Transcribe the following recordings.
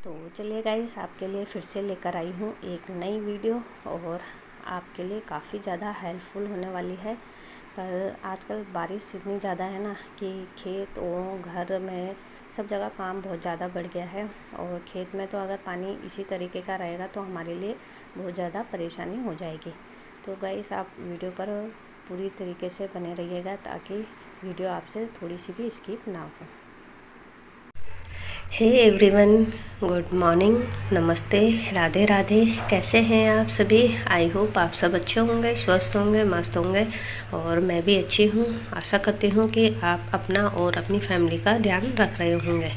तो चलिए गाइस, आपके लिए फिर से लेकर आई हूँ एक नई वीडियो और आपके लिए काफ़ी ज़्यादा हेल्पफुल होने वाली है। पर आजकल बारिश इतनी ज़्यादा है ना कि खेतों घर में सब जगह काम बहुत ज़्यादा बढ़ गया है। और खेत में तो अगर पानी इसी तरीके का रहेगा तो हमारे लिए बहुत ज़्यादा परेशानी हो जाएगी। तो गाइस, आप वीडियो पर पूरी तरीके से बने रहिएगा ताकि वीडियो आपसे थोड़ी सी भी स्किप ना हो। हे एवरीवन, गुड मॉर्निंग, नमस्ते, राधे राधे। कैसे हैं आप सभी? आई होप आप सब अच्छे होंगे, स्वस्थ होंगे, मस्त होंगे और मैं भी अच्छी हूँ। आशा करती हूँ कि आप अपना और अपनी फैमिली का ध्यान रख रहे होंगे।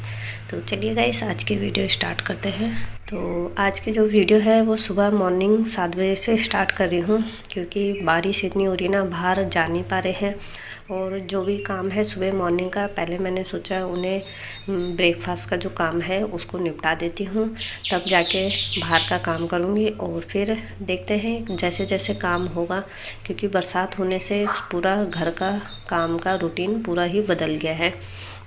तो चलिए गाइस, आज की वीडियो स्टार्ट करते हैं। तो आज की जो वीडियो है वो सुबह मॉर्निंग 7 बजे से स्टार्ट कर रही हूँ क्योंकि बारिश इतनी हो रही ना, बाहर जा नहीं पा रहे हैं। और जो भी काम है सुबह मॉर्निंग का, पहले मैंने सोचा उन्हें ब्रेकफास्ट का जो काम है उसको निपटा देती हूँ, तब जाके बाहर का काम करूँगी। और फिर देखते हैं जैसे जैसे काम होगा, क्योंकि बरसात होने से पूरा घर का काम का रूटीन पूरा ही बदल गया है।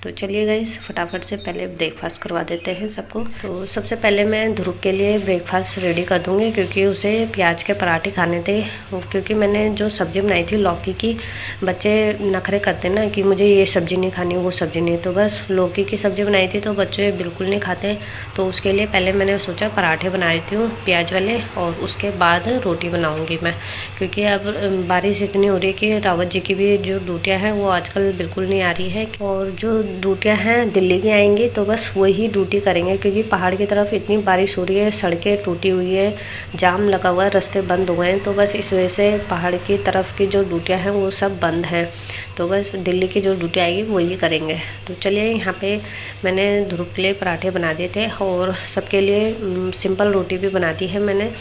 तो चलिए गाइस, फटाफट से पहले ब्रेकफास्ट करवा देते हैं सबको। तो सबसे पहले मैं ध्रुव के लिए ब्रेकफास्ट रेडी कर दूँगी क्योंकि उसे प्याज के पराठे खाने थे। क्योंकि मैंने जो सब्ज़ी बनाई थी लौकी की, बच्चे नखरे करते ना कि मुझे ये सब्ज़ी नहीं खानी, वो सब्ज़ी नहीं, तो बस लौकी की सब्ज़ी बनाई थी तो बच्चे बिल्कुल नहीं खाते। तो उसके लिए पहले मैंने सोचा पराठे बना देती हूँ प्याज वाले और उसके बाद रोटी बनाऊँगी मैं। क्योंकि अब बारिश इतनी हो रही है कि रावत जी की भी जो ड्यूटियाँ हैं वो आजकल बिल्कुल नहीं आ रही है। और जो ड्यूटियाँ हैं दिल्ली की आएंगी तो बस वही ड्यूटी करेंगे, क्योंकि पहाड़ की तरफ इतनी बारिश हो रही है, सड़कें टूटी हुई है, जाम लगा हुआ है, रास्ते बंद हो गए हैं। तो बस इस वजह से पहाड़ की तरफ की जो ड्यूटियाँ हैं वो सब बंद हैं। तो बस दिल्ली की जो ड्यूटी आएगी वही करेंगे। तो चलिए, यहाँ पे मैंने ध्रुव के लिए पराठे बना दिए थे और सबके लिए सिंपल रोटी भी बना दी है मैंने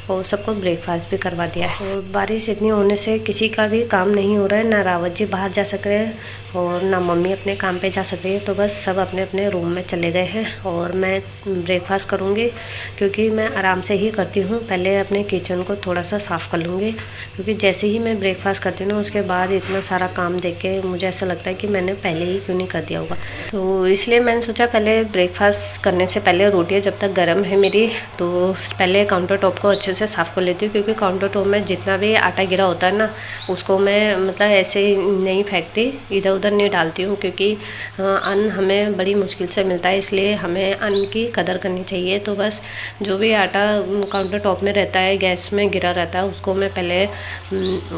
और सबको ब्रेकफास्ट भी करवा दिया है। और बारिश इतनी होने से किसी का भी काम नहीं हो रहा है, ना रावत जी बाहर जा सक रहे हैं और ना मम्मी अपने काम पे जा सक रही है। तो बस सब अपने अपने रूम में चले गए हैं और मैं ब्रेकफास्ट करूँगी, क्योंकि मैं आराम से ही करती हूँ। पहले अपने किचन को थोड़ा सा साफ़ कर लूँगी, क्योंकि जैसे ही मैं ब्रेकफास्ट करती हूँ ना उसके बाद इतना सारा काम देख के मुझे ऐसा लगता है कि मैंने पहले ही क्यों नहीं कर दिया होगा। तो इसलिए मैंने सोचा पहले ब्रेकफास्ट करने से पहले रोटियाँ जब तक गर्म है मेरी, तो पहले काउंटर टॉप को अच्छे से साफ़ कर लेती हूँ। क्योंकि काउंटर टॉप में जितना भी आटा गिरा होता है ना, उसको मैं मतलब ऐसे नहीं फेंकती, इधर उधर नहीं डालती हूँ। क्योंकि अन्न हमें बड़ी मुश्किल से मिलता है, इसलिए हमें अन्न की कदर करनी चाहिए। तो बस जो भी आटा काउंटर टॉप में रहता है, गैस में गिरा रहता है, उसको मैं पहले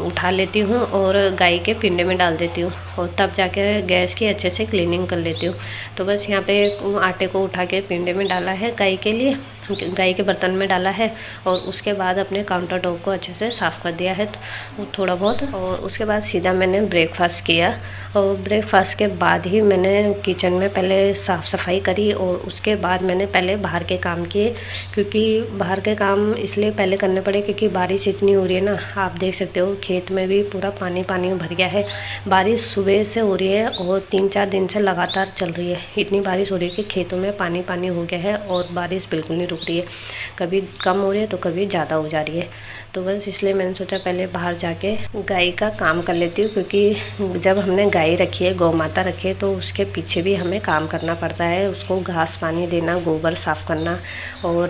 उठा लेती हूँ और गाय के पिंडे में डाल देती हूँ और तब जाके गैस की अच्छे से क्लीनिंग कर लेती हूँ। तो बस यहाँ पे आटे को उठा के पिंडे में डाला है, गाय के लिए गाय के बर्तन में डाला है और उसके बाद अपने काउंटर टॉप को अच्छे से साफ़ कर दिया है तो थोड़ा बहुत। और उसके बाद सीधा मैंने ब्रेकफास्ट किया और ब्रेकफास्ट के बाद ही मैंने किचन में पहले साफ़ सफाई करी और उसके बाद मैंने पहले बाहर के काम किए। क्योंकि बाहर के काम इसलिए पहले करने पड़े क्योंकि बारिश इतनी हो रही है ना, आप देख सकते हो खेत में भी पूरा पानी पानी भर गया है। बारिश सुबह से हो रही है और 3-4 दिन से लगातार चल रही है। इतनी बारिश हो रही है कि खेतों में पानी पानी हो गया है और बारिश बिल्कुल नहीं रुक रही है, कभी कम हो रही है तो कभी ज़्यादा हो जा रही है। तो बस इसलिए मैंने सोचा पहले बाहर जाके गाय का काम कर लेती हूँ। क्योंकि जब हमने गाय रखी है, गौ माता रखी है, तो उसके पीछे भी हमें काम करना पड़ता है। उसको घास पानी देना, गोबर साफ़ करना और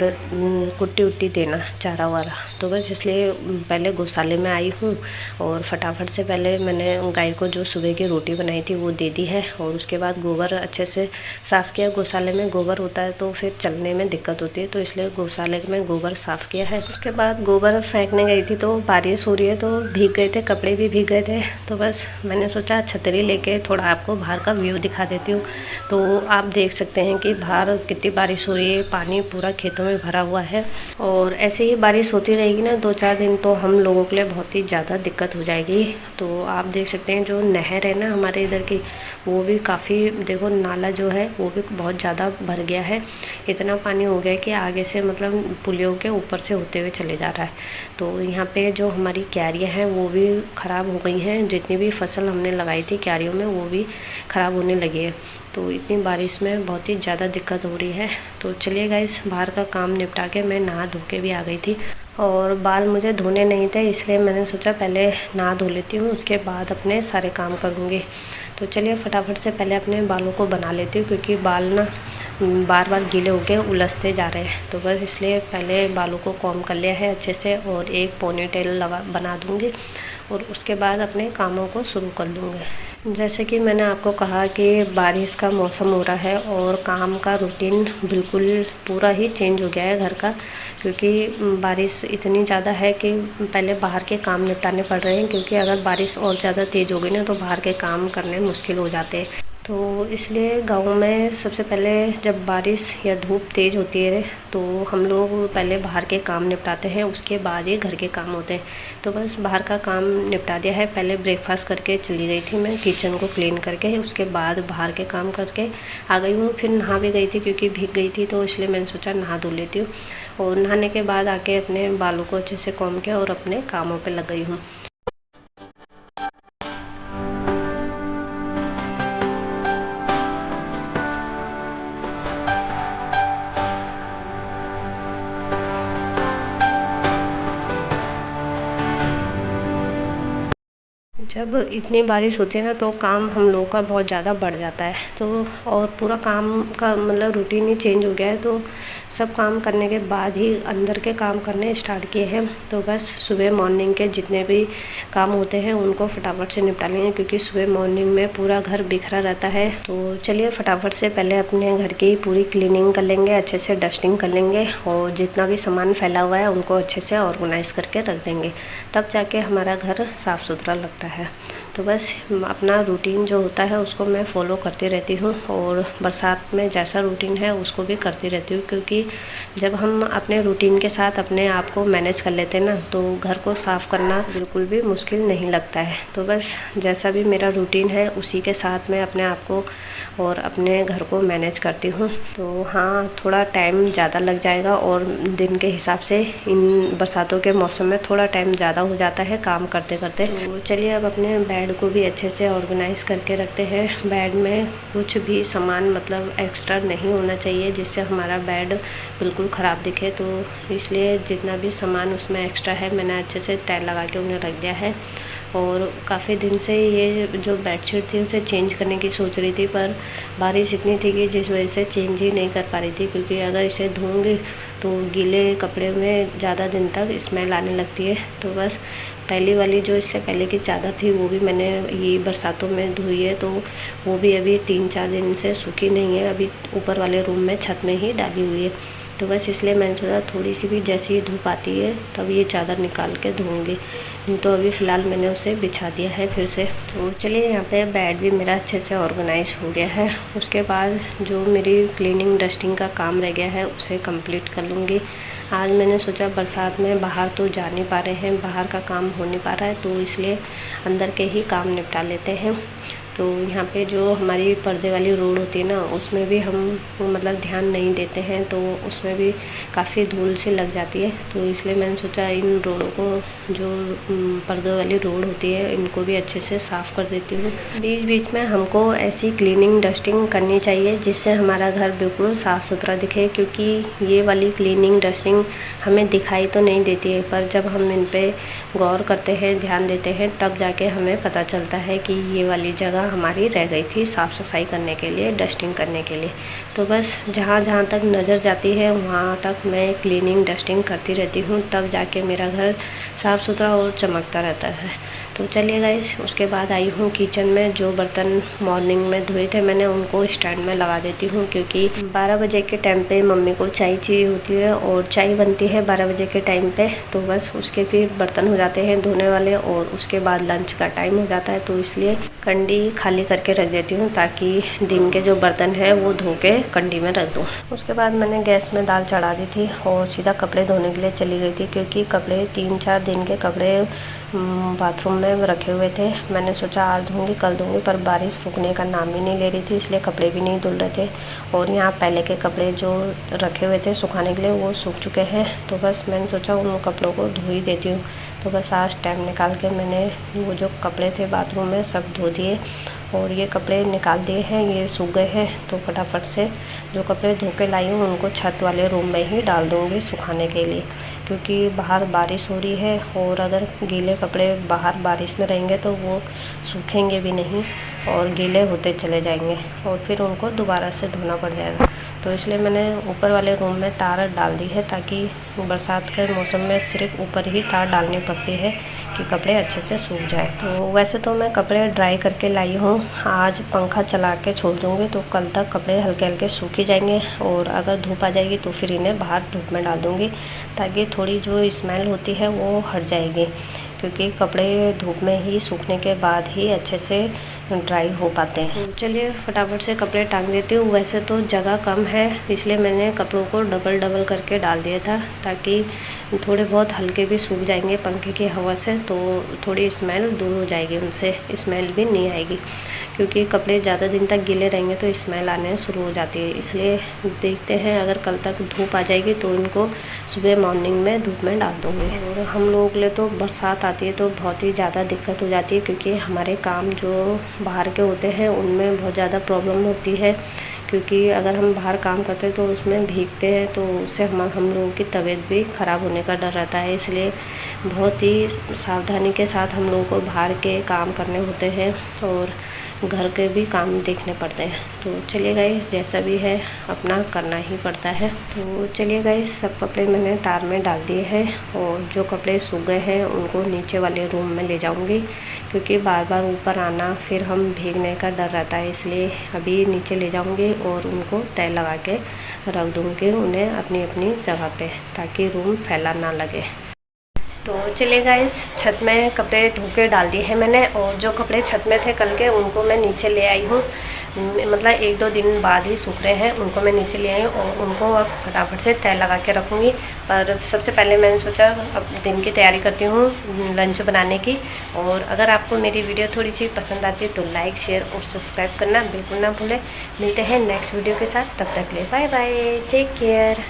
कुट्टी उट्टी देना, चारा वारा। तो बस इसलिए पहले गौशाले में आई हूँ और फटाफट से पहले मैंने गाय को जो सुबह की रोटी बनाई थी वो दे दी है और उसके बाद गोबर अच्छे से साफ़ किया। गौशाले में गोबर होता है तो फिर चलने में दिक्कत होती है, तो इसलिए गौशाले में गोबर साफ़ किया है। उसके बाद गोबर फेंकने गई थी तो बारिश हो रही है तो भीग गए थे, कपड़े भी भीग गए थे। तो बस मैंने सोचा छतरी लेके थोड़ा आपको बाहर का व्यू दिखा देती हूँ। तो आप देख सकते हैं कि बाहर कितनी बारिश हो रही है, पानी पूरा खेतों में भरा हुआ है। और ऐसे ही बारिश होती रहेगी ना 2-4 दिन तो हम लोगों के लिए बहुत ही ज़्यादा दिक्कत हो जाएगी। तो आप देख सकते हैं जो नहर है ना हमारे इधर की, वो भी काफ़ी, देखो नाला जो है वो भी बहुत ज़्यादा भर गया है। इतना पानी हो गया कि आगे से मतलब पुलियों के ऊपर से होते हुए चले जा रहा है। तो यहाँ पे जो हमारी क्यारियाँ हैं वो भी ख़राब हो गई हैं। जितनी भी फसल हमने लगाई थी क्यारियों में वो भी ख़राब होने लगी है। तो इतनी बारिश में बहुत ही ज़्यादा दिक्कत हो रही है। तो चलिए गाइस, बाहर का काम निपटा के मैं नहा धो के भी आ गई थी और बाल मुझे धोने नहीं थे, इसलिए मैंने सोचा पहले नहा धो लेती हूँ, उसके बाद अपने सारे काम करूँगी। तो चलिए फटाफट से पहले अपने बालों को बना लेती हूँ, क्योंकि बाल ना बार बार गीले होके उलझते जा रहे हैं। तो बस इसलिए पहले बालों को कॉम्ब कर लिया है अच्छे से और एक पोनी टेल बना दूँगी और उसके बाद अपने कामों को शुरू कर लूँगी। जैसे कि मैंने आपको कहा कि बारिश का मौसम हो रहा है और काम का रूटीन बिल्कुल पूरा ही चेंज हो गया है घर का, क्योंकि बारिश इतनी ज़्यादा है कि पहले बाहर के काम निपटाने पड़ रहे हैं, क्योंकि अगर बारिश और ज़्यादा तेज़ होगी ना तो बाहर के काम करने मुश्किल हो जाते हैं। तो इसलिए गाँव में सबसे पहले जब बारिश या धूप तेज़ होती है तो हम लोग पहले बाहर के काम निपटाते हैं, उसके बाद ही घर के काम होते हैं। तो बस बाहर का काम निपटा दिया है। पहले ब्रेकफास्ट करके चली गई थी मैं किचन को क्लीन करके, उसके बाद बाहर के काम करके आ गई हूँ। फिर नहा भी गई थी क्योंकि भीग गई थी, तो इसलिए मैंने सोचा नहा धो लेती हूँ। और नहाने के बाद आके अपने बालों को अच्छे से कॉम्ब किया और अपने कामों पर लग गई हूँ। जब इतनी बारिश होती है ना तो काम हम लोगों का बहुत ज़्यादा बढ़ जाता है। तो और पूरा काम का मतलब रूटीन ही चेंज हो गया है। तो सब काम करने के बाद ही अंदर के काम करने स्टार्ट किए हैं। तो बस सुबह मॉर्निंग के जितने भी काम होते हैं उनको फटाफट से निपटा लेंगे, क्योंकि सुबह मॉर्निंग में पूरा घर बिखरा रहता है। तो चलिए फटाफट से पहले अपने घर की पूरी क्लीनिंग कर लेंगे, अच्छे से डस्टिंग कर लेंगे और जितना भी सामान फैला हुआ है उनको अच्छे से ऑर्गेनाइज करके रख देंगे, तब जाके हमारा घर साफ़ सुथरा लगता है। तो बस अपना रूटीन जो होता है उसको मैं फ़ॉलो करती रहती हूँ और बरसात में जैसा रूटीन है उसको भी करती रहती हूँ, क्योंकि जब हम अपने रूटीन के साथ अपने आप को मैनेज कर लेते हैं ना तो घर को साफ़ करना बिल्कुल भी मुश्किल नहीं लगता है। तो बस जैसा भी मेरा रूटीन है उसी के साथ मैं अपने आप को और अपने घर को मैनेज करती हूँ। तो हाँ, थोड़ा टाइम ज़्यादा लग जाएगा और दिन के हिसाब से इन बरसातों के मौसम में थोड़ा टाइम ज़्यादा हो जाता है काम करते करते। तो चलिए अब अपने बेड को भी अच्छे से ऑर्गेनाइज करके रखते हैं। बेड में कुछ भी सामान मतलब एक्स्ट्रा नहीं होना चाहिए जिससे हमारा बेड बिल्कुल ख़राब दिखे। तो इसलिए जितना भी सामान उसमें एक्स्ट्रा है मैंने अच्छे से तय लगा के उन्हें रख दिया है। और काफ़ी दिन से ये जो बेडशीट थी उसे चेंज करने की सोच रही थी, पर बारिश इतनी थी कि जिस वजह से चेंज ही नहीं कर पा रही थी, क्योंकि अगर इसे धोऊंगी तो गीले कपड़े में ज़्यादा दिन तक स्मेल आने लगती है। तो बस पहली वाली जो इससे पहले की चादर थी वो भी मैंने ये बरसातों में धोई है, तो वो भी अभी 3-4 दिन से सूखी नहीं है, अभी ऊपर वाले रूम में छत में ही डाली हुई है। तो बस इसलिए मैंने सोचा थोड़ी सी भी जैसी धूप आती है तब ये चादर निकाल के धोऊंगी, नहीं तो अभी फ़िलहाल मैंने उसे बिछा दिया है फिर से। तो चलिए यहाँ पे बेड भी मेरा अच्छे से ऑर्गेनाइज हो गया है। उसके बाद जो मेरी क्लीनिंग डस्टिंग का काम रह गया है उसे कंप्लीट कर लूँगी। आज मैंने सोचा बरसात में बाहर तो जा नहीं पा रहे हैं, बाहर का काम हो नहीं पा रहा है, तो इसलिए अंदर के ही काम निपटा लेते हैं। तो यहाँ पे जो हमारी पर्दे वाली रोड होती है ना उसमें भी हम मतलब ध्यान नहीं देते हैं, तो उसमें भी काफ़ी धूल सी लग जाती है। तो इसलिए मैंने सोचा इन रोडों को जो पर्दों वाली रोड होती है इनको भी अच्छे से साफ़ कर देती हूँ। बीच बीच में हमको ऐसी क्लीनिंग डस्टिंग करनी चाहिए जिससे हमारा घर बिल्कुल साफ़ सुथरा दिखे, क्योंकि ये वाली क्लीनिंग डस्टिंग हमें दिखाई तो नहीं देती है, पर जब हम इन पे गौर करते हैं, ध्यान देते हैं, तब जाके हमें पता चलता है कि ये वाली जगह हमारी रह गई थी साफ़ सफाई करने के लिए, डस्टिंग करने के लिए। तो बस जहाँ जहाँ तक नज़र जाती है वहाँ तक मैं क्लीनिंग डस्टिंग करती रहती हूँ, तब जाके मेरा घर साफ़ सुथरा और चमकता रहता है। तो चलिए गाइस, उसके बाद आई हूँ किचन में। जो बर्तन मॉर्निंग में धोए थे मैंने उनको स्टैंड में लगा देती हूँ, क्योंकि 12 बजे के टाइम पे मम्मी को चाय चाहिए होती है और चाय बनती है 12 बजे के टाइम पे। तो बस उसके फिर बर्तन हो जाते हैं धोने वाले और उसके बाद लंच का टाइम हो जाता है, तो इसलिए कंडी खाली करके रख देती हूँ ताकि दिन के जो बर्तन है वो धो के कंडी में रख दूँ। उसके बाद मैंने गैस में दाल चढ़ा दी थी और सीधा कपड़े धोने के लिए चली गई थी, क्योंकि कपड़े 3-4 दिन के कपड़े बाथरूम में रखे हुए थे। मैंने सोचा आज धोंगी कल धोंगी, पर बारिश रुकने का नाम ही नहीं ले रही थी, इसलिए कपड़े भी नहीं धुल रहे थे। और यहाँ पहले के कपड़े जो रखे हुए थे सुखाने के लिए वो सूख चुके हैं, तो बस मैंने सोचा उन कपड़ों को धो ही देती हूँ। तो बस आज टाइम निकाल के मैंने वो जो कपड़े थे बाथरूम में सब धो दिए और ये कपड़े निकाल दिए हैं, ये सूख गए हैं। तो फटाफट से जो कपड़े धो के लाई हूँ उनको छत वाले रूम में ही डाल दूँगी सुखाने के लिए, क्योंकि बाहर बारिश हो रही है और अगर गीले कपड़े बाहर बारिश में रहेंगे तो वो सूखेंगे भी नहीं और गीले होते चले जाएंगे और फिर उनको दोबारा से धोना पड़ जाएगा। तो इसलिए मैंने ऊपर वाले रूम में तार डाल दी है, ताकि बरसात के मौसम में सिर्फ ऊपर ही तार डालनी पड़ती है कि कपड़े अच्छे से सूख जाए। तो वैसे तो मैं कपड़े ड्राई करके लाई हूँ, आज पंखा चला के छोड़ दूँगी तो कल तक कपड़े हल्के हल्के सूख ही जाएंगे और अगर धूप आ जाएगी तो फिर इन्हें बाहर धूप में डाल दूँगी, ताकि थोड़ी जो स्मेल होती है वो हट जाएगी, क्योंकि कपड़े धूप में ही सूखने के बाद ही अच्छे से ड्राई हो पाते हैं। तो चलिए फटाफट से कपड़े टांग देती हूँ। वैसे तो जगह कम है, इसलिए मैंने कपड़ों को डबल करके डाल दिया था, ताकि थोड़े बहुत हल्के भी सूख जाएंगे पंखे की हवा से, तो थोड़ी स्मेल दूर हो जाएगी, उनसे स्मेल भी नहीं आएगी, क्योंकि कपड़े ज़्यादा दिन तक गीले रहेंगे तो स्मेल आने शुरू हो जाती है। इसलिए देखते हैं, अगर कल तक धूप आ जाएगी तो इनको सुबह मॉर्निंग में धूप में डाल दूँगी। और हम लोगों के लिए तो बरसात आती है तो बहुत ही ज़्यादा दिक्कत हो जाती है, क्योंकि हमारे काम जो बाहर के होते हैं उनमें बहुत ज़्यादा प्रॉब्लम होती है, क्योंकि अगर हम बाहर काम करते हैं तो उसमें भीगते हैं तो उससे हम लोगों की तबीयत भी ख़राब होने का डर रहता है। इसलिए बहुत ही सावधानी के साथ हम लोगों को बाहर के काम करने होते हैं और घर के भी काम देखने पड़ते हैं। तो चलिए गाइस, जैसा भी है अपना करना ही पड़ता है। तो चलिए गाइस, सब कपड़े मैंने तार में डाल दिए हैं और जो कपड़े सूख गए हैं उनको नीचे वाले रूम में ले जाऊंगी, क्योंकि बार बार ऊपर आना फिर हम भीगने का डर रहता है। इसलिए अभी नीचे ले जाऊंगी और उनको तय लगा के रख दूँगी उन्हें अपनी अपनी जगह पे, ताकि रूम फैला ना लगे। तो चलिए गाइस, छत में कपड़े धो के डाल दिए हैं मैंने, और जो कपड़े छत में थे कल के उनको मैं नीचे ले आई हूँ, मतलब 1-2 दिन बाद ही सूख रहे हैं, उनको मैं नीचे ले आई हूँ और उनको अब फटाफट से तय लगा के रखूँगी। पर सबसे पहले मैंने सोचा अब दिन की तैयारी करती हूँ लंच बनाने की। और अगर आपको मेरी वीडियो थोड़ी सी पसंद आती है तो लाइक, शेयर और सब्सक्राइब करना बिल्कुल ना भूलें। मिलते हैं नेक्स्ट वीडियो के साथ, तब तक के लिए बाय बाय, टेक केयर।